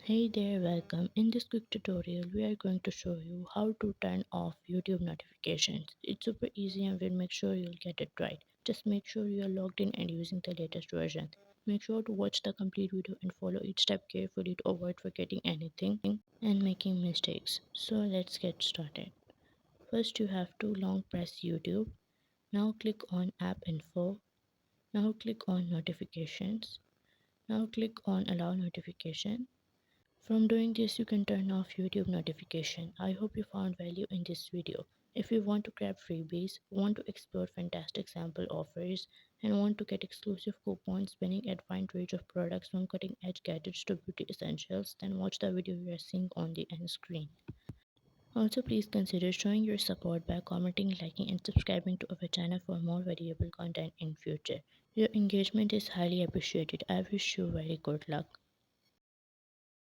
Hey there, welcome. In this quick tutorial, we are going to show you how to turn off YouTube notifications. It's super easy and we'll make sure you'll get it right. Just make sure you are logged in and using the latest version. Make sure to watch the complete video and follow each step carefully to avoid forgetting anything and making mistakes. So let's get started. First, you have to long press YouTube. Now click on App Info. Now click on Notifications. Now click on Allow Notification. From doing this, you can turn off YouTube notification. I hope you found value in this video. If you want to grab freebies, want to explore fantastic sample offers, and want to get exclusive coupons winning at wide range of products from cutting edge gadgets to beauty essentials, then watch the video you are seeing on the end screen. Also, please consider showing your support by commenting, liking, and subscribing to our channel for more valuable content in future. Your engagement is highly appreciated. I wish you very good luck.